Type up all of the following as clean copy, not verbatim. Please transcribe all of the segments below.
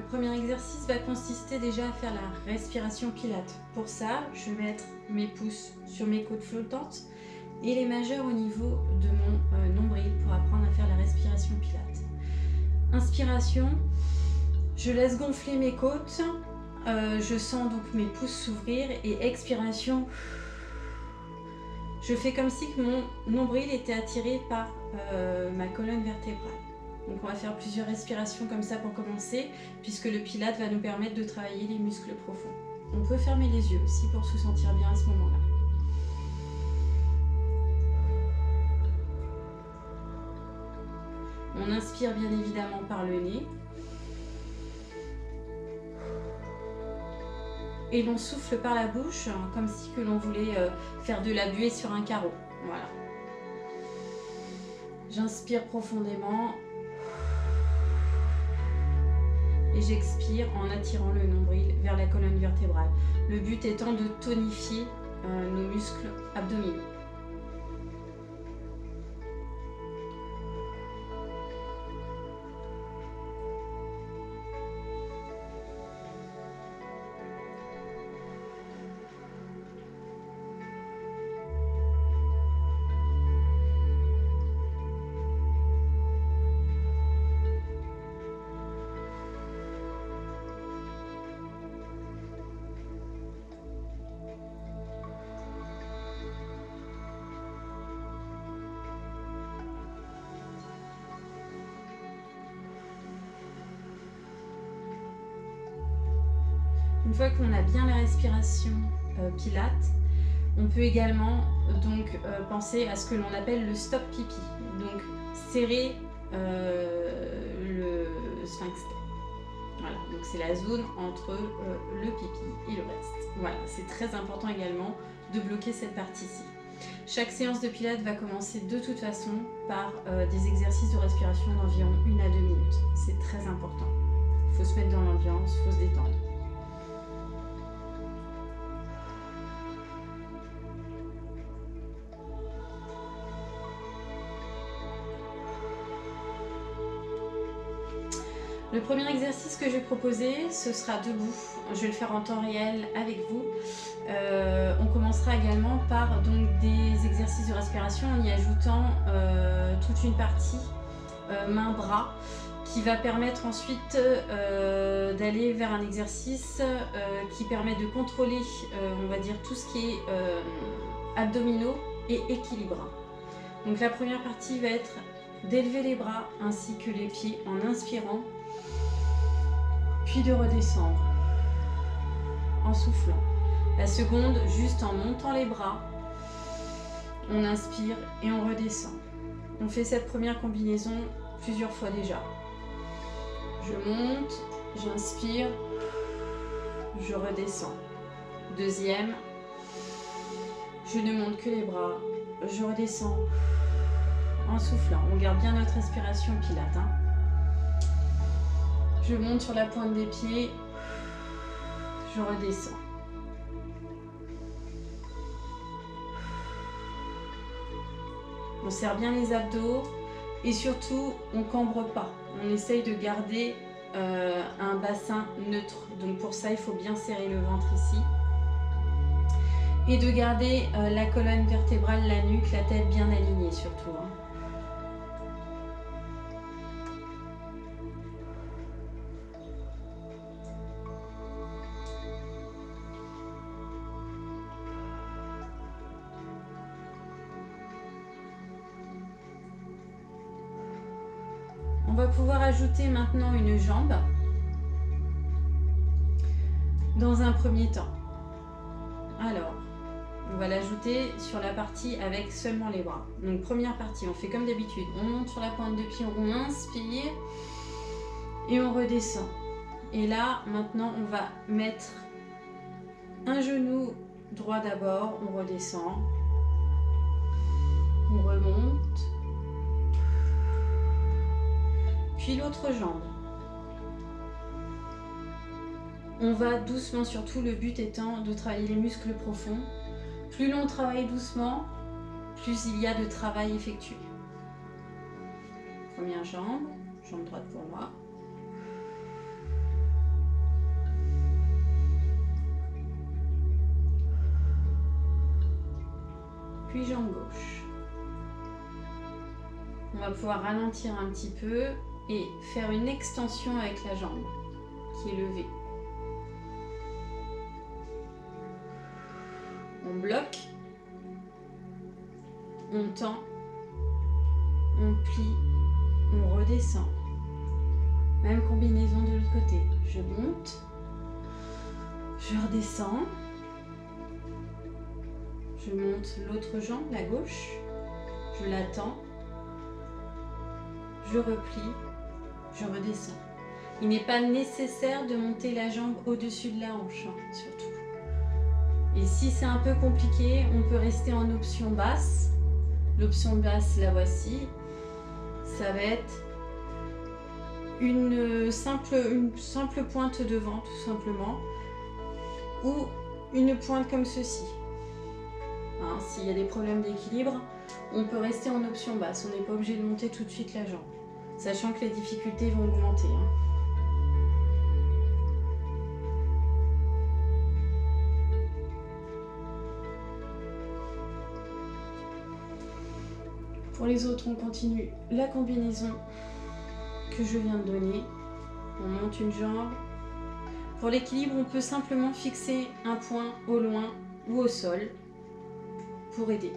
le premier exercice va consister déjà à faire la respiration Pilates. Pour ça, je vais mettre mes pouces sur mes côtes flottantes et les majeurs au niveau de mon nombril pour apprendre à faire la respiration Pilates. Inspiration, je laisse gonfler mes côtes, je sens donc mes pouces s'ouvrir et expiration, je fais comme si mon nombril était attiré par ma colonne vertébrale. Donc on va faire plusieurs respirations comme ça pour commencer, puisque le Pilates va nous permettre de travailler les muscles profonds. On peut fermer les yeux aussi pour se sentir bien à ce moment-là. On inspire bien évidemment par le nez. Et l'on souffle par la bouche, comme si que l'on voulait faire de la buée sur un carreau. Voilà. J'inspire profondément. Et j'expire en attirant le nombril vers la colonne vertébrale. Le but étant de tonifier nos muscles abdominaux. Une fois qu'on a bien la respiration Pilates, on peut également penser à ce que l'on appelle le stop pipi. Donc serrer le sphincter. Voilà, donc c'est la zone entre le pipi et le reste. Voilà, c'est très important également de bloquer cette partie-ci. Chaque séance de Pilates va commencer de toute façon par des exercices de respiration d'environ 1 à 2 minutes. C'est très important. Il faut se mettre dans l'ambiance, il faut se détendre. Le premier exercice que je vais proposer, ce sera debout. Je vais le faire en temps réel avec vous. On commencera également par donc, des exercices de respiration en y ajoutant toute une partie main-bras qui va permettre ensuite d'aller vers un exercice qui permet de contrôler, on va dire, tout ce qui est abdominaux et équilibre. Donc la première partie va être d'élever les bras ainsi que les pieds en inspirant, puis de redescendre en soufflant. La seconde, juste en montant les bras, on inspire et on redescend. On fait cette première combinaison plusieurs fois déjà. Je monte, j'inspire, je redescends. Deuxième, je ne monte que les bras, je redescends en soufflant. On garde bien notre respiration Pilates. Je monte sur la pointe des pieds, je redescends. On serre bien les abdos et surtout on ne cambre pas. On essaye de garder un bassin neutre. Donc pour ça, il faut bien serrer le ventre ici. Et de garder la colonne vertébrale, la nuque, la tête bien alignée surtout. On va pouvoir ajouter maintenant une jambe dans un premier temps. Alors, on va l'ajouter sur la partie avec seulement les bras. Donc première partie, on fait comme d'habitude. On monte sur la pointe de pied, on inspire et on redescend. Et là, maintenant, on va mettre un genou droit d'abord, on redescend, on remonte. Puis l'autre jambe. On va doucement, surtout le but étant de travailler les muscles profonds. Plus l'on travaille doucement, plus il y a de travail effectué. Première jambe, jambe droite pour moi. puis jambe gauche. On va pouvoir ralentir un petit peu et faire une extension avec la jambe qui est levée. On bloque, on tend, on plie, on redescend. Même combinaison de l'autre côté. Je monte, je redescends, je monte l'autre jambe, la gauche, je la tends, je replie, je redescends. Il n'est pas nécessaire de monter la jambe au-dessus de la hanche, hein, surtout. Et si c'est un peu compliqué, on peut rester en option basse. L'option basse, la voici. Ça va être une simple pointe devant, tout simplement. Ou une pointe comme ceci. Hein, s'il y a des problèmes d'équilibre, on peut rester en option basse. On n'est pas obligé de monter tout de suite la jambe. Sachant que les difficultés vont augmenter. Hein. Pour les autres, on continue la combinaison que je viens de donner. On monte une jambe. Pour l'équilibre, on peut simplement fixer un point au loin ou au sol pour aider.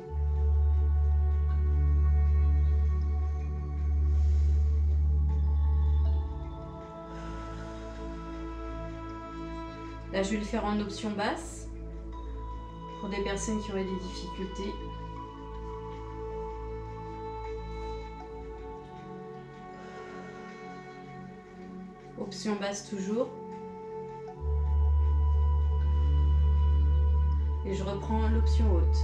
Là, je vais le faire en option basse pour des personnes qui auraient des difficultés. Option basse toujours. Et je reprends l'option haute.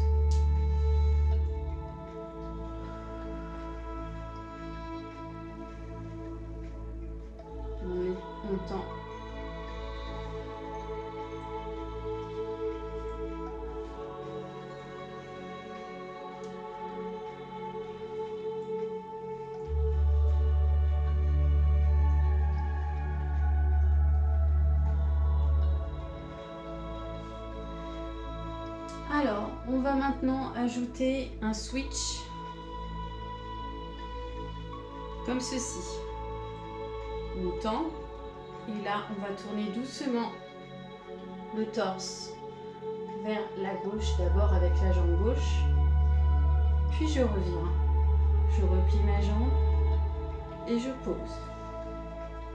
On tend. Alors, on va maintenant ajouter un switch comme ceci. On tend et là, on va tourner doucement le torse vers la gauche, d'abord avec la jambe gauche, puis je reviens, je replie ma jambe et je pose.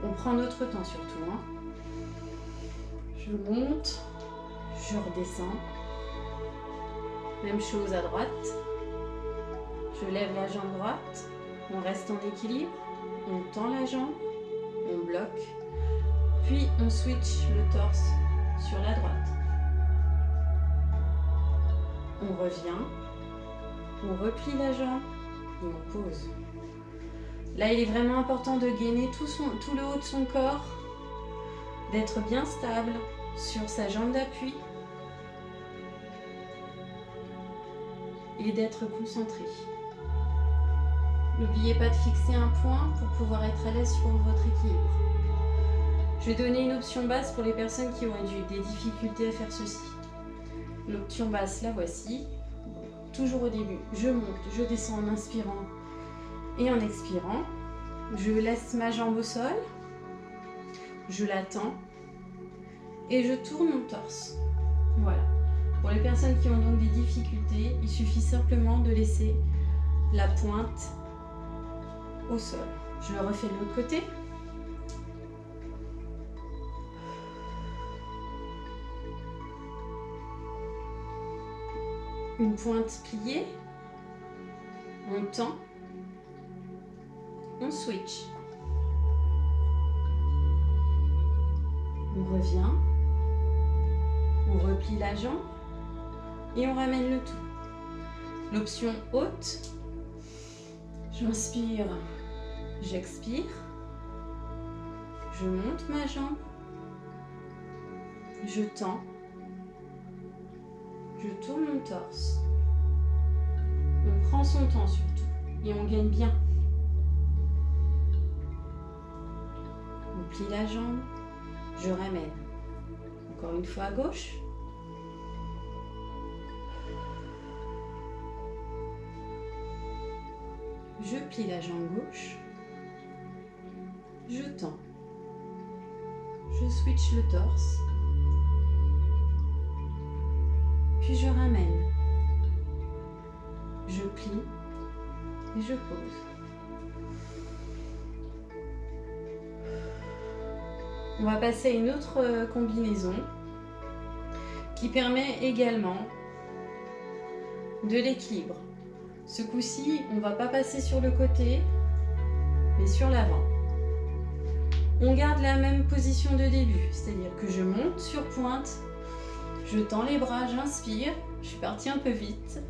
On prend notre temps surtout. Hein. Je monte, je redescends. Même chose à droite. Je lève la jambe droite. On reste en équilibre. On tend la jambe. On bloque. Puis on switch le torse sur la droite. On revient. On replie la jambe et on pose. Là, il est vraiment important de gainer tout le haut de son corps, d'être bien stable sur sa jambe d'appui et d'être concentré. N'oubliez pas de fixer un point pour pouvoir être à l'aise sur votre équilibre. Je vais donner une option basse pour les personnes qui auraient des difficultés à faire ceci. L'option basse, la voici. Toujours au début, je monte, je descends en inspirant et en expirant. Je laisse ma jambe au sol, je la tends et je tourne mon torse. Voilà. Pour les personnes qui ont donc des difficultés, il suffit simplement de laisser la pointe au sol. Je le refais de l'autre côté. Une pointe pliée. On tend. On switch. On revient. On replie la jambe. Et on ramène le tout. L'option haute. J'inspire. J'expire. Je monte ma jambe. Je tends. Je tourne mon torse. On prend son temps surtout. Et on gagne bien. On plie la jambe. Je ramène. Encore une fois à gauche. Je plie la jambe gauche. Je tends. Je switch le torse. Puis je ramène. Je plie et je pose. On va passer à une autre combinaison qui permet également de l'équilibre. Ce coup-ci, on ne va pas passer sur le côté, mais sur l'avant. On garde la même position de début, c'est-à-dire que je monte sur pointe, je tends les bras, j'inspire, je suis partie un peu vite,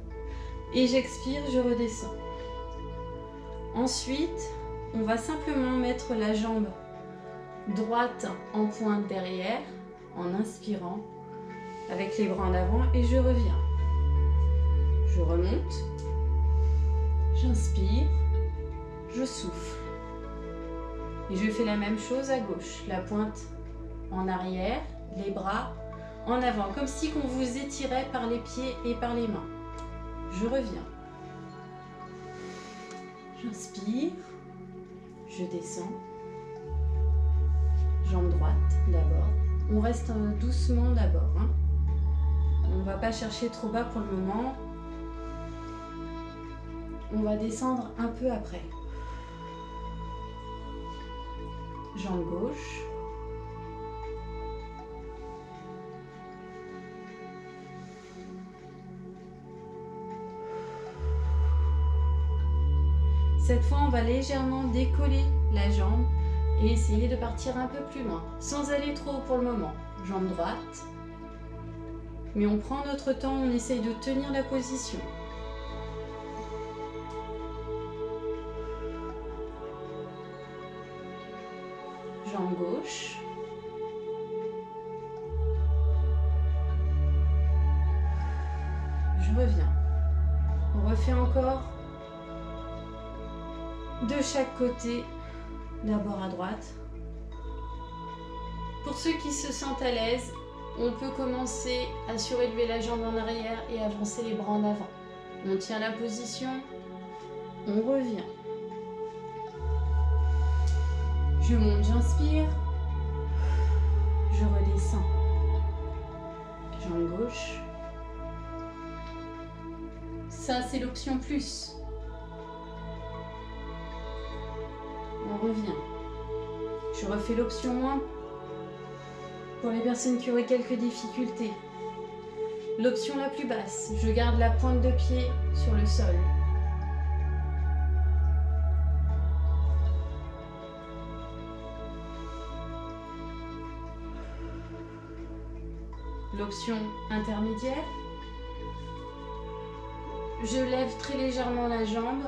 et j'expire, je redescends. Ensuite, on va simplement mettre la jambe droite en pointe derrière, en inspirant, avec les bras en avant, et je reviens. Je remonte, j'inspire, je souffle. Et je fais la même chose à gauche, la pointe en arrière, les bras en avant, comme si on vous étirait par les pieds et par les mains. Je reviens. J'inspire, je descends. Jambe droite d'abord. On reste doucement d'abord. On ne va pas chercher trop bas pour le moment. On va descendre un peu après. Jambe gauche. Cette fois, on va légèrement décoller la jambe et essayer de partir un peu plus loin, sans aller trop haut pour le moment. Jambe droite. Mais on prend notre temps, on essaye de tenir la position. Jambe gauche. Je reviens. On refait encore de chaque côté, d'abord à droite. Pour ceux qui se sentent à l'aise, on peut commencer à surélever la jambe en arrière et avancer les bras en avant. On tient la position, on revient. Je monte, j'inspire, je redescends. Jambe gauche. Ça, c'est l'option plus. On revient. Je refais l'option moins pour les personnes qui auraient quelques difficultés. L'option la plus basse, je garde la pointe de pied sur le sol. L'option intermédiaire, je lève très légèrement la jambe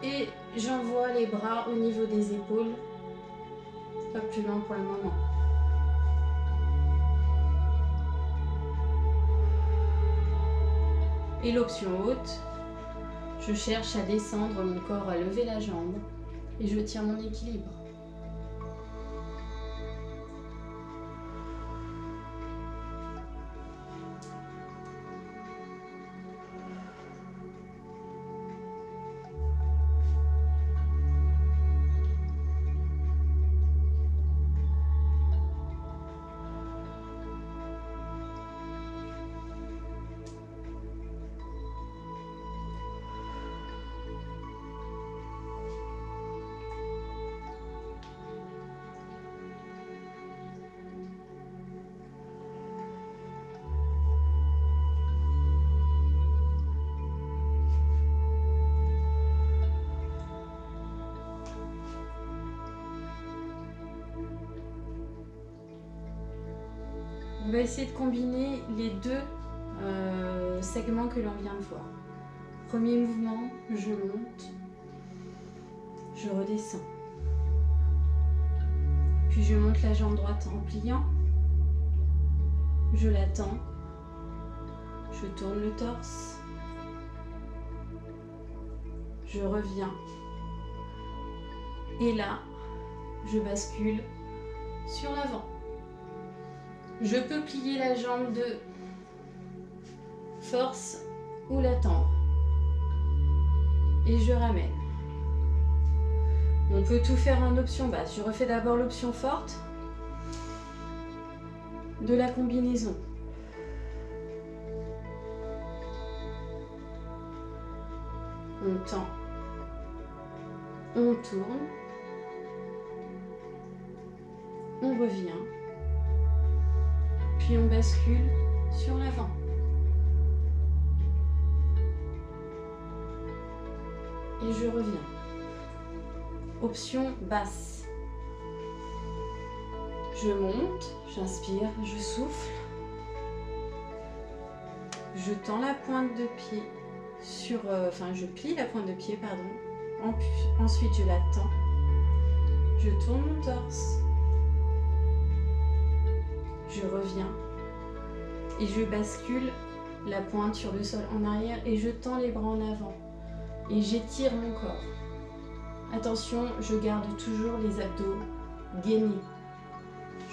et j'envoie les bras au niveau des épaules, pas plus loin pour le moment. Et l'option haute, je cherche à descendre mon corps, à lever la jambe et je tiens mon équilibre. On va essayer de combiner les deux segments que l'on vient de voir. Premier mouvement, je monte, je redescends. Puis je monte la jambe droite en pliant, je la tends, je tourne le torse, je reviens. Et là, je bascule sur l'avant. Je peux plier la jambe de force ou la tendre. Et je ramène. On peut tout faire en option basse. Je refais d'abord l'option forte de la combinaison. On tend, on tourne, on revient, puis on bascule sur l'avant. Et je reviens. Option basse. Je monte, j'inspire, je souffle. Je tends la pointe de pied sur... je plie la pointe de pied, pardon. Ensuite, je la tends. Je tourne mon torse. Je reviens. Et je bascule la pointe sur le sol en arrière et je tends les bras en avant. Et j'étire mon corps. Attention, je garde toujours les abdos gainés.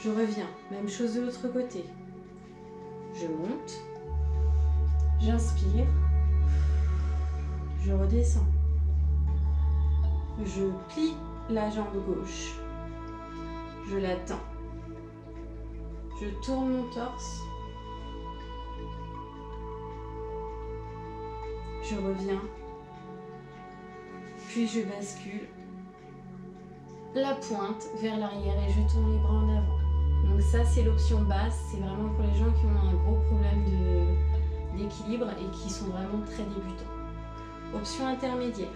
Je reviens, même chose de l'autre côté. Je monte, j'inspire, je redescends. Je plie la jambe gauche, je la tends. Je tourne mon torse. Je reviens. Puis je bascule la pointe vers l'arrière et je tourne les bras en avant. Donc ça c'est l'option basse, c'est vraiment pour les gens qui ont un gros problème d'équilibre et qui sont vraiment très débutants. Option intermédiaire.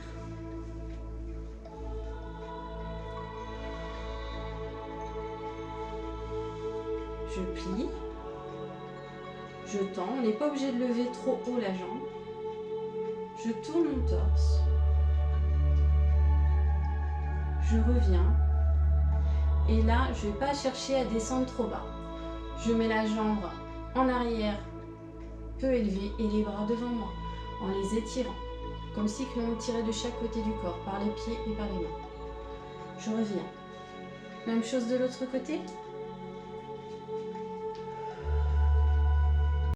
Je plie, je tends, on n'est pas obligé de lever trop haut la jambe. Je tourne mon torse. Je reviens et là je ne vais pas chercher à descendre trop bas. Je mets la jambe en arrière peu élevée et les bras devant moi en les étirant comme si l'on tirait de chaque côté du corps par les pieds et par les mains. Je reviens. Même chose de l'autre côté.